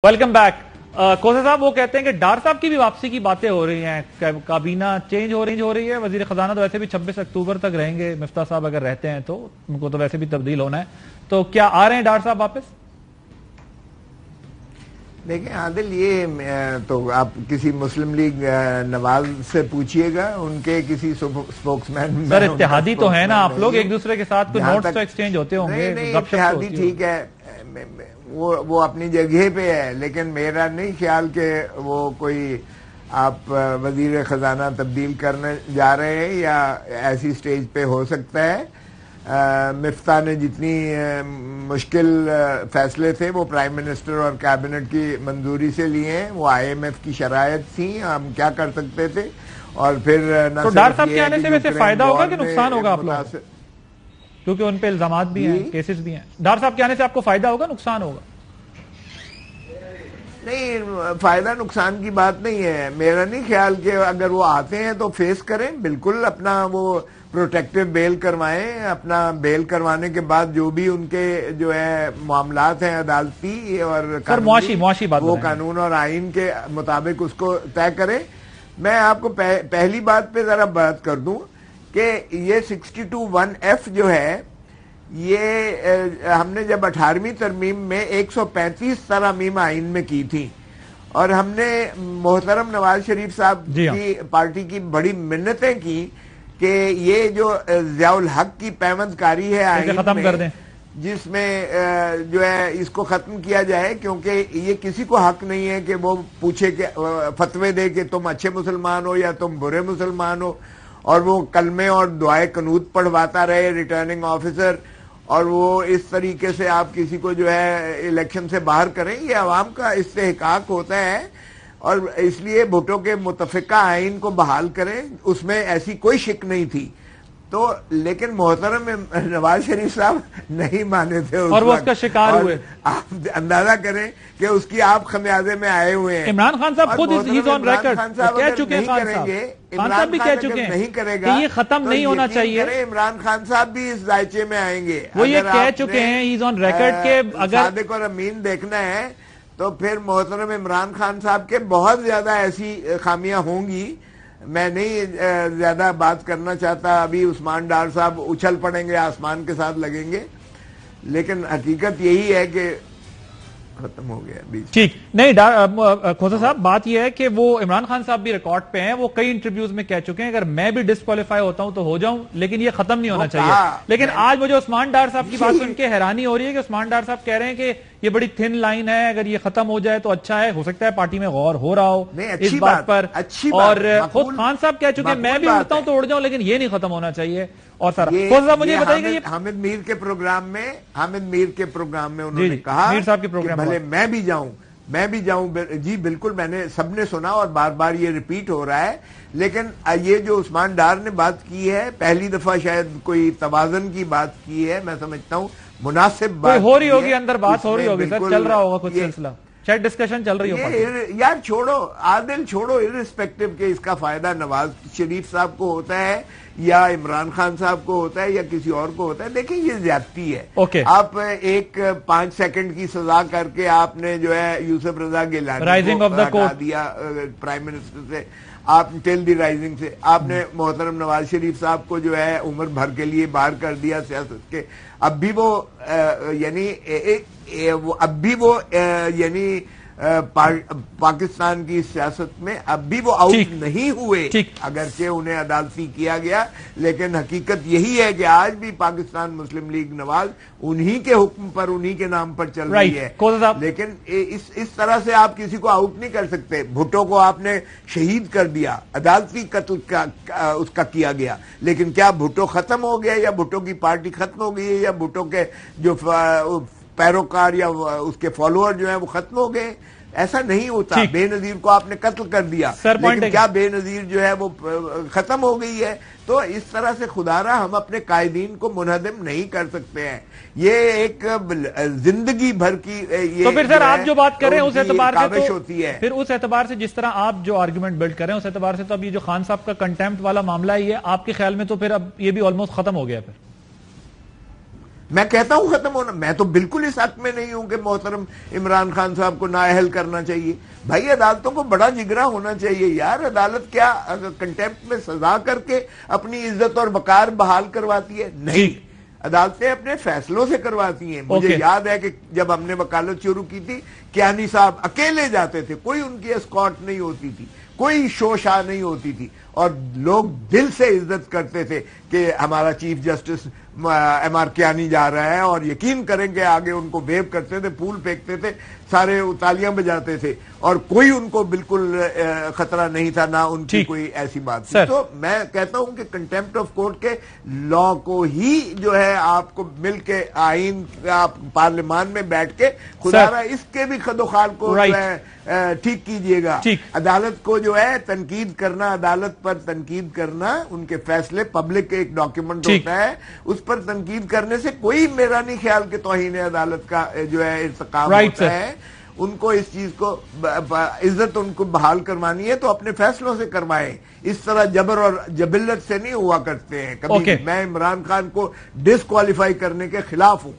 Welcome back. کوثر صاحب وہ کہتے ہیں کہ ڈار صاحب کی بھی واپسی کی باتیں ہو رہی ہیں, کابینہ چینج ہو رہی ہے. وزیر خزانہ تو ویسے بھی 26 اکتوبر تک رہیں گے, مفتاح صاحب اگر رہتے ہیں تو ان کو تو ویسے بھی تبدیل ہونا ہے. تو کیا آ رہے ہیں ڈار صاحب واپس؟ دیکھیں عادل, یہ تو آپ کسی مسلم لیگ نواز سے پوچھئے گا, ان کے کسی سپوکس مین. سر اتحادی تو ہیں نا آپ لوگ, ایک دوسرے کے ساتھ کوئی نوٹس تو ایکسچینج ہوتے ہوں گے. نہیں, اتحادی ٹھیک ہے, وہ اپنی جگہ پہ ہے, لیکن میرا نہیں خیال کہ وہ کوئی آپ وزیر خزانہ تبدیل کرنے جا رہے ہیں یا ایسی سٹیج پہ ہو سکتا ہے. مفتاح نے جتنی مشکل فیصلے تھے وہ پرائم منسٹر اور کابینٹ کی منظوری سے لیے ہیں. وہ آئی ایم ایف کی شرائط تھیں, ہم کیا کر سکتے تھے. اور پھر تو ڈار صاحب کے آنے سے ویسے فائدہ ہوگا کہ نقصان ہوگا آپ لوگوں کو, کیونکہ ان پہ الزامات بھی ہیں, کیسز بھی ہیں. ڈار صاحب کے آنے سے آپ کو فائدہ ہوگا نقصان ہوگا؟ نہیں, فائدہ نقصان کی بات نہیں ہے. میرا نہیں خیال کہ اگر وہ آتے ہیں تو فیس کریں, بالکل اپنا وہ پروٹیکٹیو بیل کروائیں. اپنا بیل کروانے کے بعد جو بھی ان کے جو ہے معاملات ہیں عدالتی اور معاشی بات, وہ قانون اور آئین کے مطابق اس کو طے کریں. میں آپ کو پہلی بات پہ ذرا بات کر دوں کہ یہ 62(1)F جو ہے, یہ ہم نے جب 18ویں ترمیم میں 135 ترامیم آئین میں کی تھی, اور ہم نے محترم نواز شریف صاحب کی پارٹی کی بڑی منتیں کی کہ یہ جو ضیاء الحق کی پیوند کاری ہے آئین ختم کر دیں, جس میں جو ہے اس کو ختم کیا جائے, کیونکہ یہ کسی کو حق نہیں ہے کہ وہ پوچھے کہ فتوے دے کہ تم اچھے مسلمان ہو یا تم برے مسلمان ہو, اور وہ کلمے اور دعائے قنوت پڑھواتا رہے ریٹرننگ آفیسر, اور وہ اس طریقے سے آپ کسی کو جو ہے الیکشن سے باہر کریں. یہ عوام کا استحقاق ہوتا ہے, اور اس لیے بھٹو کے متفقہ آئین کو بحال کریں, اس میں ایسی کوئی شک نہیں تھی. تو لیکن محترم نواز شریف صاحب نہیں مانے تھے اور وہ اس کا شکار ہوئے. آپ اندازہ کریں کہ اس کی آپ خمیازے میں آئے ہوئے ہیں. عمران خان صاحب خود ہیز آن ریکارڈ کہہ چکے ہیں, خان صاحب بھی کہہ چکے ہیں نہیں کرے گا کہ یہ ختم نہیں ہونا چاہیے. عمران خان صاحب بھی اس دائچے میں آئیں گے. وہ یہ کہہ چکے ہیں ہیز آن ریکارڈ کہ اگر صادق اور امین دیکھنا ہے تو پھر محترم عمران خان صاحب کے بہت زیادہ ایسی خامیاں ہوں گی. میں نہیں زیادہ بات کرنا چاہتا, ابھی عثمان ڈار صاحب اچھل پڑیں گے, آسمان کے ساتھ لگیں گے, لیکن حقیقت یہی ہے کہ ختم ہو گیا بیچ. ٹھیک نہیں کوثر صاحب, بات یہ ہے کہ وہ عمران خان صاحب بھی ریکارڈ پہ ہیں, وہ کئی انٹرویوز میں کہہ چکے ہیں اگر میں بھی ڈسکوالیفائی ہوتا ہوں تو ہو جاؤں, لیکن یہ ختم نہیں ہونا چاہیے. لیکن آج مجھے عثمان ڈار صاحب کی بات سن کے حیرانی ہو رہی ہے کہ عثمان ڈار صاحب کہہ رہے ہیں کہ یہ بڑی تھن لائن ہے, اگر یہ ختم ہو جائے تو اچھا ہے. ہو سکتا ہے پارٹی میں غور ہو رہا ہو اس بات پر, اور خود خان صاحب کہہ چکے ہیں میں بھی اڑتا ہوں تو اڑ جاؤں, لیکن یہ نہیں ختم ہونا چاہیے. اور سر مجھے بتائیے کہ حامد میر کے پروگرام میں انہوں نے کہا کہ بھلے میں بھی جاؤں. جی بالکل, میں نے سب نے سنا اور بار بار یہ ریپیٹ ہو رہا ہے. لیکن یہ جو عثمان ڈار نے بات کی ہے, پہلی دفعہ شاید کوئی توازن کی بات کی ہے, میں سمجھتا ہوں مناسب بات ہو رہی ہوگی, اندر بات ہو رہی ہوگی سر, چل رہا ہوگا کچھ سلسلہ, شاید ڈسکشن چل رہی ہوگی. یار چھوڑو عادل, چھوڑو, ارسپیکٹو کہ اس کا فائدہ نواز شریف صاحب کو ہوتا ہے یا عمران خان صاحب کو ہوتا ہے یا کسی اور کو ہوتا ہے. دیکھیں یہ زیادتی ہے. آپ ایک 5 سیکنڈ کی سزا کر کے آپ نے جو ہے یوسف رضا گیلانی کو ہٹا دیا پرائم منسٹر سے, آپ ٹل دی رائزنگ سے, آپ نے محترم نواز شریف صاحب کو جو ہے عمر بھر کے لیے باہر کر دیا سیاست کے. اب بھی وہ یعنی پاکستان کی سیاست میں اب بھی وہ آؤٹ نہیں ہوئے, اگرچہ انہیں عدالتی کیا گیا, لیکن حقیقت یہی ہے کہ آج بھی پاکستان مسلم لیگ نواز انہی کے حکم پر, انہی کے نام پر چل رہی ہے. لیکن اس طرح سے آپ کسی کو آؤٹ نہیں کر سکتے. بھٹو کو آپ نے شہید کر دیا, عدالتی قتل اس کا کیا گیا, لیکن کیا بھٹو ختم ہو گیا یا بھٹو کی پارٹی ختم ہو گئی یا بھٹو کے جو پیروکار یا اس کے فالوور جو ہیں وہ ختم ہو گئے؟ ایسا نہیں ہوتا. بے نظیر کو آپ نے قتل کر دیا, لیکن کیا بے نظیر جو ہے وہ ختم ہو گئی ہے؟ تو اس طرح سے خدارا ہم اپنے قائدین کو منہدم نہیں کر سکتے ہیں. یہ ایک زندگی بھر کی تو پھر سر آپ جو بات کریں اس اعتبار سے ہوتی ہے, پھر اس اعتبار سے جس طرح آپ جو آرگومنٹ بلڈ کریں اس اعتبار سے تو اب یہ جو خان صاحب کا کنٹیمپٹ والا معاملہ ہے, یہ آپ کے خیال میں تو پھر اب یہ بھی آلموسٹ ختم ہو گیا. پھر میں کہتا ہوں ختم ہونا. میں تو بالکل اس حق میں نہیں ہوں کہ محترم عمران خان صاحب کو نااہل کرنا چاہیے. بھائی عدالتوں کو بڑا جگرا ہونا چاہیے یار. عدالت کیا کنٹیمپٹ میں سزا کر کے اپنی عزت اور وقار بحال کرواتی ہے؟ نہیں, عدالتیں اپنے فیصلوں سے کرواتی ہیں. مجھے یاد ہے کہ جب ہم نے وکالت شروع کی تھی, کیانی صاحب اکیلے جاتے تھے, کوئی ان کی اسکارٹ نہیں ہوتی تھی, کوئی شوشا نہیں ہوتی تھی, اور لوگ دل سے عزت کرتے تھے کہ ہمارا chief justice M R Kayani جا رہا ہے, اور یقین کریں کہ آگے ان کو ویو کرتے تھے, پھول پھینکتے تھے, سارے تالیاں بجاتے تھے, اور کوئی ان کو بالکل خطرہ نہیں تھا, نہ ان کی کوئی ایسی بات تھی. تو میں کہتا ہوں کہ کنٹیمپٹ آف کورٹ کے لا کو ہی جو ہے آپ کو مل کے آئین آپ پارلیمان میں بیٹھ کے خدا را اس کے بھی خد و خال کو جو ہے ٹھیک کیجئے گا. عدالت کو جو ہے تنقید کرنا, عدالت پر تنقید کرنا, ان کے فیصلے پبلک ایک ڈاکیومنٹ ہوتا ہے, اس پر تنقید کرنے سے کوئی میرا نہیں خیال کہ توہین عدالت کا جو ہے ارتکاب ہوتا ہے. ان کو اس چیز کو عزت ان کو بحال کروانی ہے تو اپنے فیصلوں سے کروائیں, اس طرح جبر اور جبلت سے نہیں ہوا کرتے ہیں کبھی. میں عمران خان کو ڈسکوالیفائی کرنے کے خلاف ہوں.